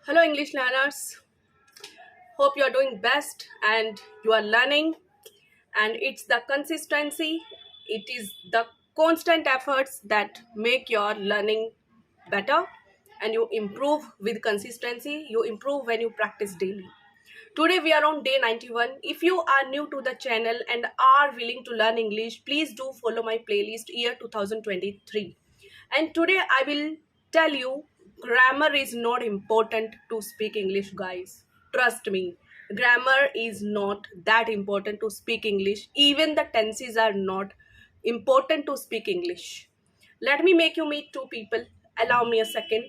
Hello, English learners. Hope you are doing best and you are learning. And it's the consistency, it is the constant efforts that make your learning better. And you improve with consistency. You improve when you practice daily. Today we are on day 91. If you are new to the channel and are willing to learn English, please do follow my playlist year 2023. And today I will tell you grammar is not important to speak English, guys. Trust me. Grammar is not that important to speak English. Even the tenses are not important to speak English. Let me make you meet two people. Allow me a second.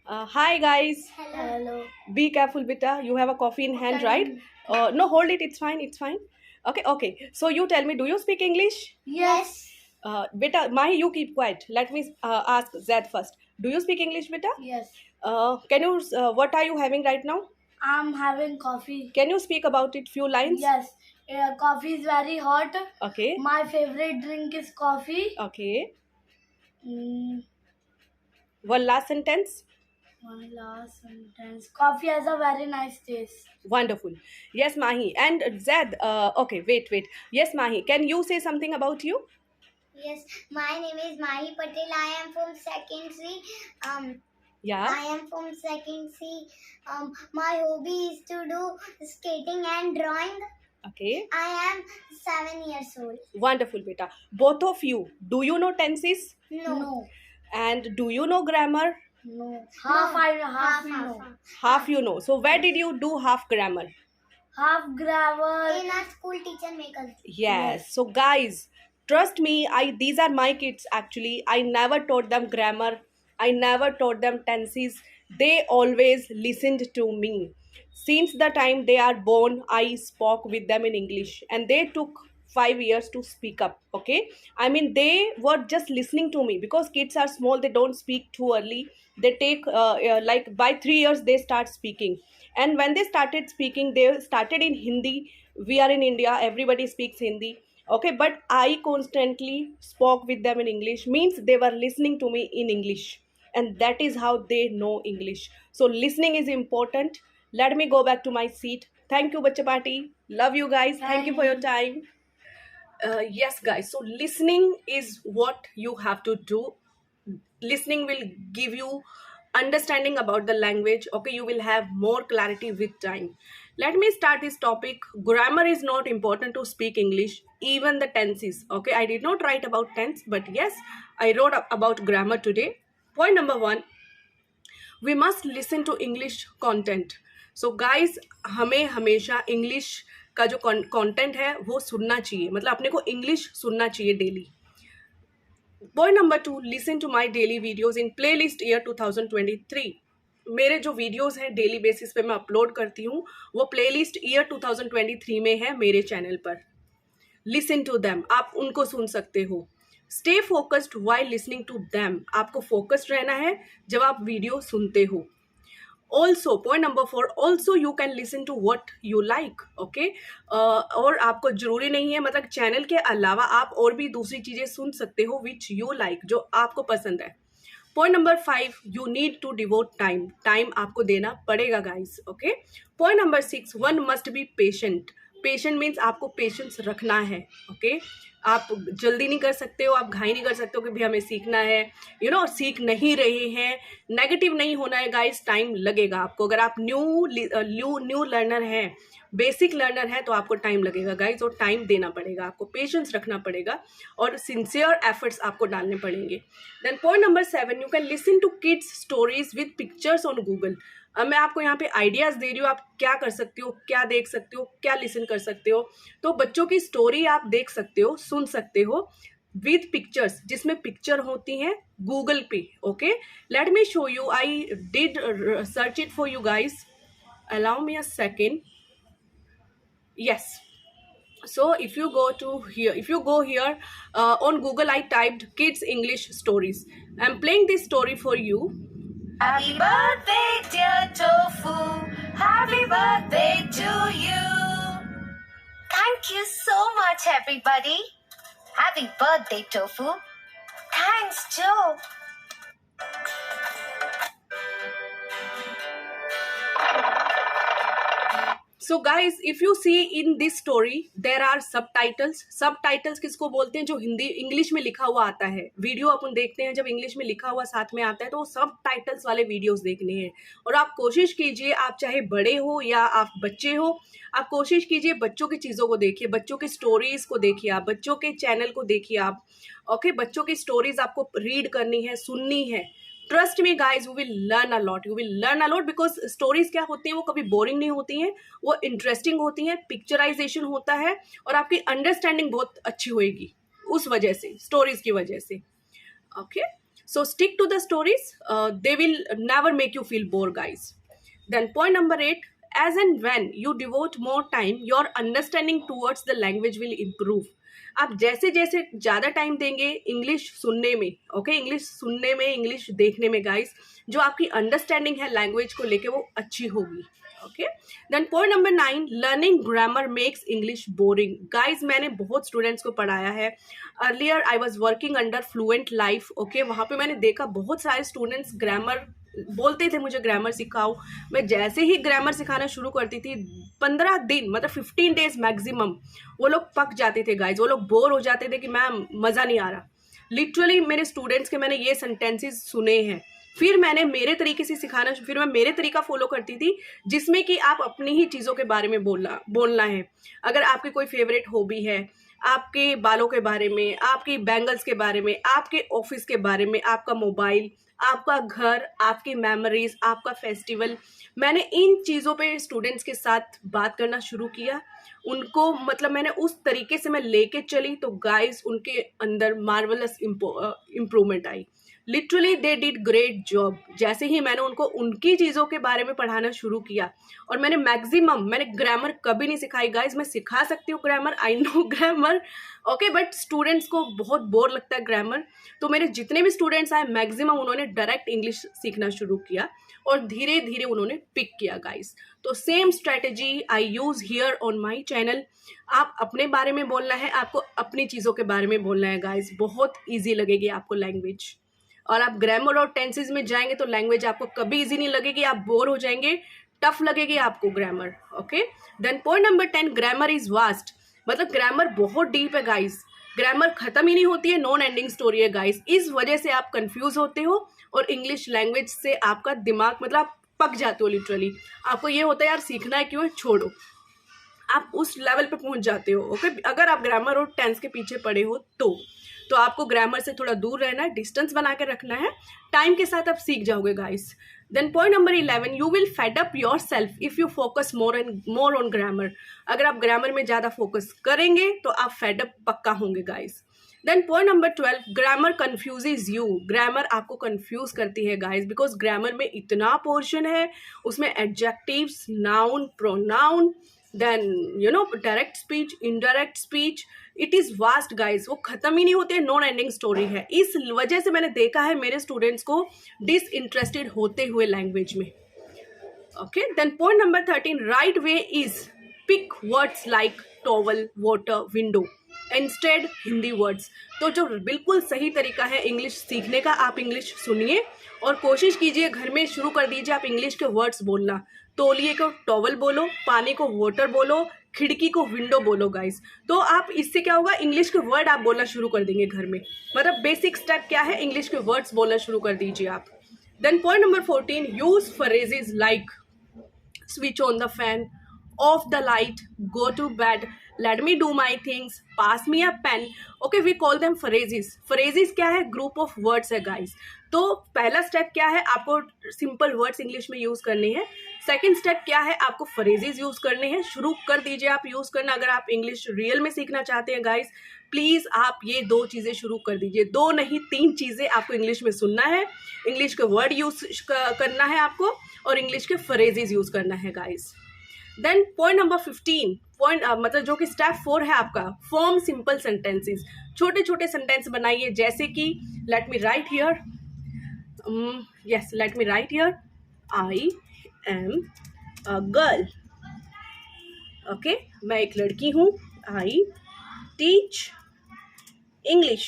Hi guys. Hello. Be careful, beta. You have a coffee in hand, right? No, hold it. It's fine. It's fine. Okay, okay. So you tell me, do you speak English? Yes. Beta, Mahi, you keep quiet. Let me ask Zed first. Do you speak English, beta? Yes. Can you? What are you having right now? I'm having coffee. Can you speak about it? Few lines. Yes. Coffee is very hot. Okay. My favorite drink is coffee. Okay. Mm, One last sentence. One last sentence. Coffee has a very nice taste. Wonderful. Yes, Mahi. And Zed. Okay. Wait. Yes, Mahi. Can you say something about you? Yes, my name is Mahi Patel. I am from second C. Yeah. I am from second C. My hobby is to do skating and drawing. Okay. I am 7 years old. Wonderful, beta. Both of you, do you know tenses? No. And do you know grammar? No. Half, We know. Half you know. So where did you do half grammar? Half grammar. In our school, teacher make us. Yes. So guys, trust me, these are my kids actually. I never taught them grammar. I never taught them tenses. They always listened to me. Since the time they are born, I spoke with them in English and they took 5 years to speak up. Okay. I mean, they were just listening to me because kids are small, they don't speak too early. They take like by 3 years they start speaking. And when they started speaking, they started in Hindi. We are in India, everybody speaks Hindi. Okay, but I constantly spoke with them in English, means they were listening to me in English, and that is how they know English. So listening is important. Let me go back to my seat. Thank you, Bachcha Party. Love you guys. Thank you for your time. Yes, guys, so listening is what you have to do. Listening will give you understanding about the language. Okay, you will have more clarity with time. Let me start this topic. Grammar is not important to speak English, even the tenses. Okay, I did not write about tense, but yes, I wrote about grammar today. Point number one, we must listen to English content. So guys, हमें हमेशा English का जो content है वो सुनना चाहिए, मतलब अपने को इंग्लिश सुनना चाहिए daily. Point number two, listen to my daily videos in playlist year 2023. मेरे जो वीडियोस हैं डेली बेसिस पे मैं अपलोड करती हूँ, वो प्ले लिस्ट ईयर 2023 में है मेरे चैनल पर. लिसन टू दैम, आप उनको सुन सकते हो. Stay focused while listening to them, आपको फोकस्ड रहना है जब आप वीडियो सुनते हो. Also point number four, also you can listen to what you like. Okay, और आपको जरूरी नहीं है, मतलब चैनल के अलावा आप और भी दूसरी चीजें सुन सकते हो विच यू लाइक, जो आपको पसंद है. Point number five, you need to devote time. Time आपको देना पड़ेगा guys. Okay. Point number six, one must be patient. Patient means आपको पेशेंस रखना है. ओके, आप जल्दी नहीं कर सकते हो, आप घाई नहीं कर सकते हो कि भी हमें सीखना है, यू नो, सीख नहीं रहे हैं. नेगेटिव नहीं होना है गाइस, टाइम लगेगा आपको. अगर आप न्यू लर्नर हैं, बेसिक लर्नर है, तो आपको टाइम लगेगा गाइस, और टाइम देना पड़ेगा आपको, पेशेंस रखना पड़ेगा और सिंसियर एफर्ट्स आपको डालने पड़ेंगे. Then point number seven, you can listen to kids stories with pictures on Google. अब मैं आपको यहाँ पे आइडियाज़ दे रही हूँ, आप क्या कर सकते हो, क्या देख सकते हो, क्या लिसन कर सकते हो. तो बच्चों की स्टोरी आप देख सकते हो, सुन सकते हो विद पिक्चर्स, जिसमें पिक्चर होती हैं गूगल पे. Okay, let me show you. I did search it for you guys. Allow me a second. Yes. So if you go here on Google, I typed kids English stories. I'm playing this story for you. Happy birthday, dear Tofu. Happy birthday to you. Thank you so much, everybody. Happy birthday, Tofu. Thanks, Joe. So guys if you see in this story there are subtitles. Subtitles किसको बोलते हैं? जो Hindi English में लिखा हुआ आता है. Video अपन देखते हैं जब इंग्लिश में लिखा हुआ साथ में आता है तो वो सब टाइटल्स वाले वीडियोस देखने हैं. और आप कोशिश कीजिए, आप चाहे बड़े हो या आप बच्चे हो, आप कोशिश कीजिए बच्चों की चीज़ों को देखिए, बच्चों की स्टोरीज को देखिए, आप बच्चों के चैनल को देखिए आप. ओके, बच्चों की स्टोरीज आपको रीड करनी है, सुननी है. Trust me guys, you will learn a lot, you will learn a lot, because stories क्या होती हैं, वो कभी बोरिंग नहीं होती हैं, वो इंटरेस्टिंग होती हैं, पिक्चराइजेशन होता है और आपकी अंडरस्टैंडिंग बहुत अच्छी होएगी उस वजह से, स्टोरीज की वजह से. Okay, so stick to the stories, they will never make you feel bore guys. Then point number 8, as and when you devote more time, your understanding towards the language will improve. आप जैसे जैसे ज़्यादा time देंगे English सुनने में, okay, English सुनने में, English देखने में गाइस, जो आपकी अंडरस्टैंडिंग है लैंग्वेज को लेके वो अच्छी होगी. Okay, then point number 9, learning grammar makes English boring. Guys मैंने बहुत स्टूडेंट्स को पढ़ाया है. Earlier I was working under Fluent Life. Okay, वहाँ पे मैंने देखा बहुत सारे स्टूडेंट्स ग्रामर बोलते थे मुझे ग्रामर सिखाओ. मैं जैसे ही ग्रामर सिखाना शुरू करती थी 15 दिन मतलब 15 डेज मैक्सिमम वो लोग पक जाते थे गाइज. वो लोग बोर हो जाते थे कि मैम मज़ा नहीं आ रहा. लिटरली मेरे स्टूडेंट्स के मैंने ये सेंटेंसेस सुने हैं. फिर मैंने मेरे तरीके से सिखाना, फिर मैं मेरे तरीका फॉलो करती थी जिसमें कि आप अपनी ही चीज़ों के बारे में बोलना है. अगर आपकी कोई फेवरेट हॉबी है, आपके बालों के बारे में, आपकी बैंगल्स के बारे में, आपके ऑफिस के बारे में, आपका मोबाइल, आपका घर, आपकी मेमोरीज, आपका फेस्टिवल, मैंने इन चीज़ों पे स्टूडेंट्स के साथ बात करना शुरू किया. उनको मतलब मैंने उस तरीके से मैं लेके चली तो गाइस उनके अंदर marvellous improvement I. Literally they did great job. जैसे ही मैंने उनको उनकी चीज़ों के बारे में पढ़ाना शुरू किया, और मैंने मैंने ग्रामर कभी नहीं सिखाई गाइज. मैं सिखा सकती हूँ grammar, I know grammar, okay, but students को बहुत बोर लगता है ग्रामर. तो मेरे जितने भी स्टूडेंट्स आए मैक्सिमम उन्होंने डायरेक्ट इंग्लिश सीखना शुरू किया और धीरे धीरे उन्होंने पिक किया गाइज. तो same strategy I use here on my channel. आप अपने बारे में बोलना है, आपको अपनी चीज़ों के बारे में बोलना है गाइज. बहुत ईजी लगेगी आपको लैंग्वेज. और आप ग्रामर और टेंसेज में जाएंगे तो लैंग्वेज आपको कभी इजी नहीं लगेगी, आप बोर हो जाएंगे, टफ लगेगी आपको grammar. Okay, then point number 10, grammar is vast. मतलब ग्रामर बहुत डीप है गाइस. ग्रामर खत्म ही नहीं होती है, नॉन एंडिंग स्टोरी है गाइस. इस वजह से आप कंफ्यूज होते हो और इंग्लिश लैंग्वेज से आपका दिमाग मतलब आप पक जाते हो. लिटरली आपको ये होता है यार सीखना है क्यों, छोड़ो. आप उस लेवल पे पहुंच जाते हो. ओके, अगर आप ग्रामर और टेंस के पीछे पड़े हो तो आपको ग्रामर से थोड़ा दूर रहना है, डिस्टेंस बना के रखना है. टाइम के साथ आप सीख जाओगे guys. Then point number 11, you will fed up yourself if you focus more on grammar. अगर आप ग्रामर में ज़्यादा फोकस करेंगे तो आप फेड अप पक्का होंगे guys. Then point number 12, grammar confuses you. Grammar आपको कन्फ्यूज करती है गाइस, बिकॉज ग्रामर में इतना पोर्शन है, उसमें adjectives, noun, pronoun, then direct speech, indirect speech, it is vast guys. वो ख़त्म ही नहीं होते, नॉन एंडिंग स्टोरी है. इस वजह से मैंने देखा है मेरे स्टूडेंट्स को डिसइंटरेस्टेड होते हुए लैंग्वेज में. Okay, then point number 13, right way is pick words like towel, water, window instead Hindi words. तो जो बिल्कुल सही तरीका है इंग्लिश सीखने का, आप इंग्लिश सुनिए और कोशिश कीजिए घर में शुरू कर दीजिए आप इंग्लिश के वर्ड्स बोलना. तौलिए को टॉवल बोलो, पानी को वाटर बोलो, खिड़की को विंडो बोलो गाइस. तो आप इससे क्या होगा, इंग्लिश के वर्ड आप बोलना शुरू कर देंगे घर में. मतलब बेसिक स्टेप क्या है, इंग्लिश के वर्ड्स बोलना शुरू कर दीजिए आप. Then point number 14, use phrases like switch on the fan, off the light, go to bed, let me do my things, pass me a pen. Okay, we call them phrases. Phrases क्या है, group of words है guys. तो पहला step क्या है, आपको simple words English में use करने हैं. सेकंड स्टेप क्या है, आपको फ्रेजेस यूज़ करने हैं. शुरू कर दीजिए आप यूज़ करना. अगर आप इंग्लिश रियल में सीखना चाहते हैं गाइस, प्लीज़ आप ये 2 चीज़ें शुरू कर दीजिए. 2 नहीं 3 चीज़ें आपको इंग्लिश में सुनना है, इंग्लिश के वर्ड यूज़ करना है आपको, और इंग्लिश के फ्रेजेस यूज़ करना है गाइस. देन पॉइंट नंबर 15, मतलब जो कि स्टेप 4 है आपका, फॉर्म सिंपल सेंटेंसेस. छोटे छोटे सेंटेंस बनाइए, जैसे कि let me right here, yes, let me write here, I am a girl. Okay, मैं एक लड़की हूँ. I teach English.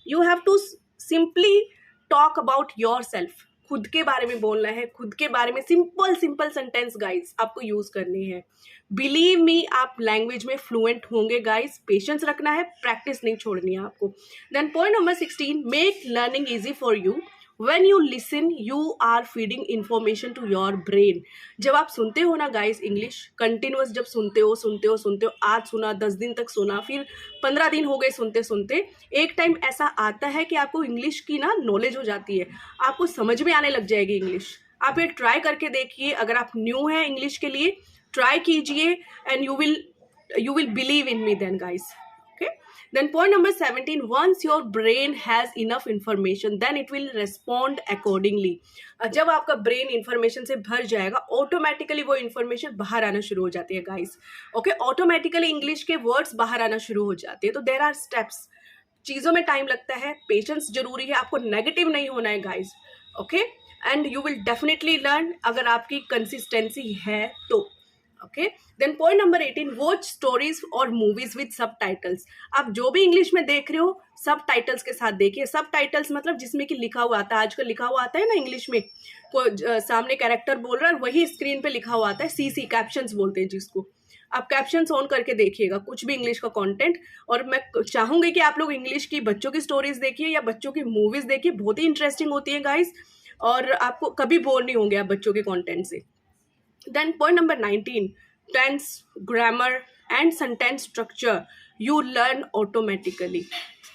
You have to simply talk about yourself. खुद के बारे में बोलना है, खुद के बारे में सिंपल सिंपल सेंटेंस गाइस आपको यूज करने हैं। बिलीव मी, आप लैंग्वेज में फ्लुएंट होंगे गाइस। पेशेंस रखना है, प्रैक्टिस नहीं छोड़नी है आपको। Then point number 16, make learning easy for you. When you listen, you are feeding information to your brain. जब आप सुनते हो ना गाइस इंग्लिश, कंटिन्यूस जब सुनते हो, आज सुना, 10 दिन तक सुना, फिर 15 दिन हो गए सुनते सुनते, एक टाइम ऐसा आता है कि आपको इंग्लिश की ना नॉलेज हो जाती है, आपको समझ में आने लग जाएगी इंग्लिश। आप ये ट्राई करके देखिए, अगर आप न्यू हैं इंग्लिश के लिए, ट्राई कीजिए and you will believe in me then guys. Then point number 17, once your brain has enough information, then it will respond accordingly. जब आपका ब्रेन इंफॉर्मेशन से भर जाएगा, ऑटोमेटिकली वो इंफॉर्मेशन बाहर आना शुरू हो जाती है गाइस। ओके, ऑटोमेटिकली इंग्लिश के वर्ड्स बाहर आना शुरू हो जाते हैं। तो देयर आर स्टेप्स, चीज़ों में टाइम लगता है, पेशेंस जरूरी है, आपको नेगेटिव नहीं होना है guys. Okay, and you will definitely learn अगर आपकी कंसिस्टेंसी है तो। Okay, then point number 18, watch stories और मूवीज विद सब टाइटल्स। आप जो भी इंग्लिश में देख रहे हो सब टाइटल्स के साथ देखिए। सब टाइटल्स मतलब जिसमें कि लिखा हुआ आता है, आजकल लिखा हुआ आता है ना इंग्लिश में, कोई सामने कैरेक्टर बोल रहा है, वही स्क्रीन पे लिखा हुआ आता है, सीसी कैप्शंस बोलते हैं जिसको। आप कैप्शंस ऑन करके देखिएगा कुछ भी इंग्लिश का कंटेंट। और मैं चाहूंगी कि आप लोग इंग्लिश की बच्चों की स्टोरीज देखिए या बच्चों की मूवीज देखिए, बहुत ही इंटरेस्टिंग होती है गाइस, और आपको कभी बोर नहीं होंगे आप बच्चों के कॉन्टेंट से। Then point number 19, tense, grammar and sentence structure you learn automatically.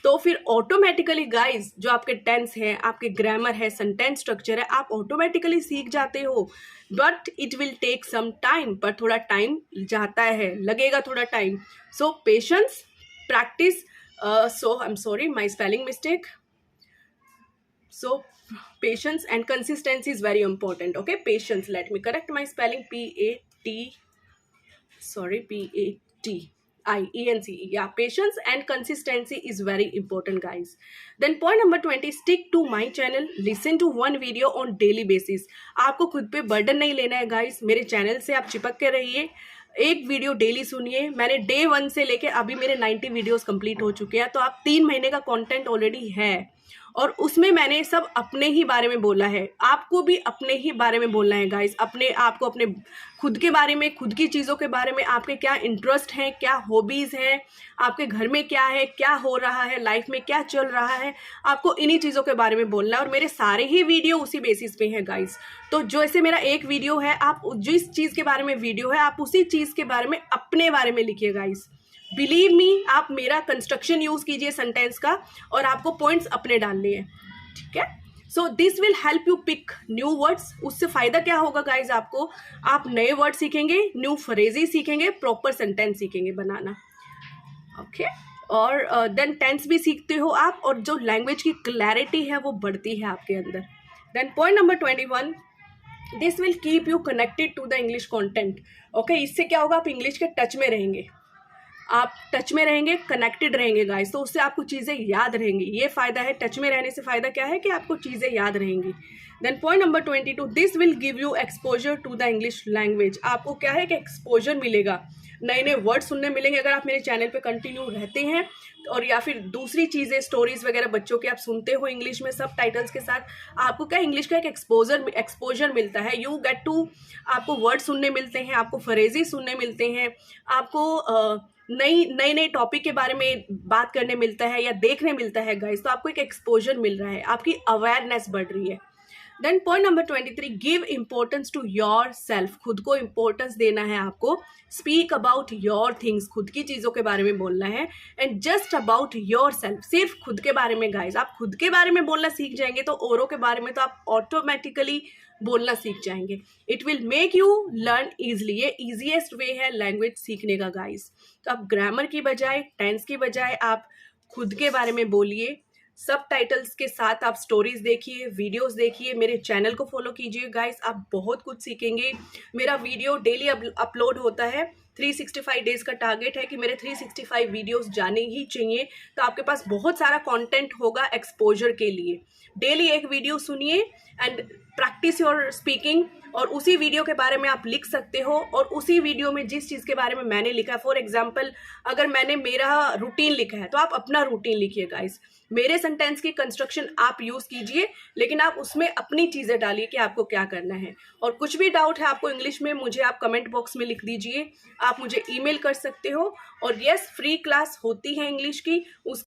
तो फिर ऑटोमेटिकली गाइज जो आपके टेंस है, आपके ग्रामर है, सेंटेंस स्ट्रक्चर है, आप ऑटोमेटिकली सीख जाते हो। But it will take some time, पर थोड़ा टाइम जाता है, लगेगा थोड़ा time. So patience, practice, so I am sorry my spelling mistake. So patience and consistency is very important. Okay, patience, let me correct my spelling, P-A-T-I-E-N-C-E. Yeah, patience and consistency is very important guys. Then point number 20, stick to my channel, listen to one video on daily basis. आपको खुद पे burden नहीं लेना है guys, मेरे channel से आप चिपक के रहिए, एक वीडियो डेली सुनिए। मैंने डे 1 से लेके अभी मेरे 90 वीडियोस कंप्लीट हो चुके हैं, तो आप 3 महीने का कंटेंट ऑलरेडी है, और उसमें मैंने सब अपने ही बारे में बोला है। आपको भी अपने ही बारे में बोलना है गाइस, अपने आपको अपने खुद के बारे में, खुद की चीज़ों के बारे में, आपके क्या इंटरेस्ट हैं, क्या हॉबीज़ हैं, आपके घर में क्या है, क्या हो रहा है, लाइफ में क्या चल रहा है, आपको इन्हीं चीज़ों के बारे में बोलना है। और मेरे सारे ही वीडियो उसी बेसिस पे हैं गाइस। तो जो ऐसे मेरा एक वीडियो है, आप जिस चीज़ के बारे में वीडियो है, आप उसी चीज़ के बारे में अपने बारे में लिखिए गाइस। बिलीव मी, आप मेरा कंस्ट्रक्शन यूज कीजिए सेंटेंस का, और आपको पॉइंट्स अपने डालने हैं, ठीक है। So this will help you pick new words. उससे फायदा क्या होगा गाइज आपको, आप नए वर्ड सीखेंगे, न्यू फ्रेजेस सीखेंगे, प्रॉपर सेंटेंस सीखेंगे बनाना। ओके, और देन टेंस भी सीखते हो आप, और जो लैंग्वेज की क्लैरिटी है वो बढ़ती है आपके अंदर। Then point number 21, this will keep you connected to the English content. Okay, इससे क्या होगा, आप इंग्लिश के टच में रहेंगे, आप टच में रहेंगे, कनेक्टेड रहेंगे गाइस, तो उससे आपको चीज़ें याद रहेंगी। ये फ़ायदा है, टच में रहने से फ़ायदा क्या है कि आपको चीज़ें याद रहेंगी। Then point number 22, this will give you exposure to the English language. आपको क्या है कि एक्सपोजर मिलेगा, नए नए वर्ड सुनने मिलेंगे अगर आप मेरे चैनल पे कंटिन्यू रहते हैं, और या फिर दूसरी चीज़ें, स्टोरीज वगैरह बच्चों के आप सुनते हो इंग्लिश में सब टाइटल्स के साथ, आपको क्या इंग्लिश का एक एक्सपोजर मिलता है। यू गेट टू, आपको वर्ड सुनने मिलते हैं, आपको फ्रेजेस सुनने मिलते हैं, आपको नई टॉपिक के बारे में बात करने मिलता है या देखने मिलता है गाइस। तो आपको एक एक्सपोजर मिल रहा है, आपकी अवेयरनेस बढ़ रही है। Then point number 23, give importance to yourself. खुद को इम्पोर्टेंस देना है आपको। स्पीक अबाउट योर थिंग्स, खुद की चीज़ों के बारे में बोलना है। And just about your self, सिर्फ खुद के बारे में गाइस। आप खुद के बारे में बोलना सीख जाएंगे तो औरों के बारे में तो आप ऑटोमेटिकली बोलना सीख जाएंगे। It will make you learn easily. ये ईजीएस्ट वे है लैंग्वेज सीखने का गाइस। तो आप ग्रामर की बजाय, टेंस की बजाय आप खुद के बारे में बोलिए। सब टाइटल्स के साथ आप स्टोरीज देखिए, वीडियोस देखिए, मेरे चैनल को फॉलो कीजिए गाइस, आप बहुत कुछ सीखेंगे। मेरा वीडियो डेली अपलोड होता है। 365 डेज का टारगेट है कि मेरे 365 वीडियोस जाने ही चाहिए। तो आपके पास बहुत सारा कंटेंट होगा एक्सपोजर के लिए। डेली एक वीडियो सुनिए एंड प्रैक्टिस योर स्पीकिंग, और उसी वीडियो के बारे में आप लिख सकते हो। और उसी वीडियो में जिस चीज़ के बारे में मैंने लिखा है, फॉर एग्जाम्पल अगर मैंने मेरा रूटीन लिखा है तो आप अपना रूटीन लिखिए गाइस। मेरे सेंटेंस की कंस्ट्रक्शन आप यूज़ कीजिए, लेकिन आप उसमें अपनी चीज़ें डालिए कि आपको क्या करना है। और कुछ भी डाउट है आपको इंग्लिश में, मुझे आप कमेंट बॉक्स में लिख दीजिए, आप मुझे ईमेल कर सकते हो। और यस, फ्री क्लास होती है इंग्लिश की, उस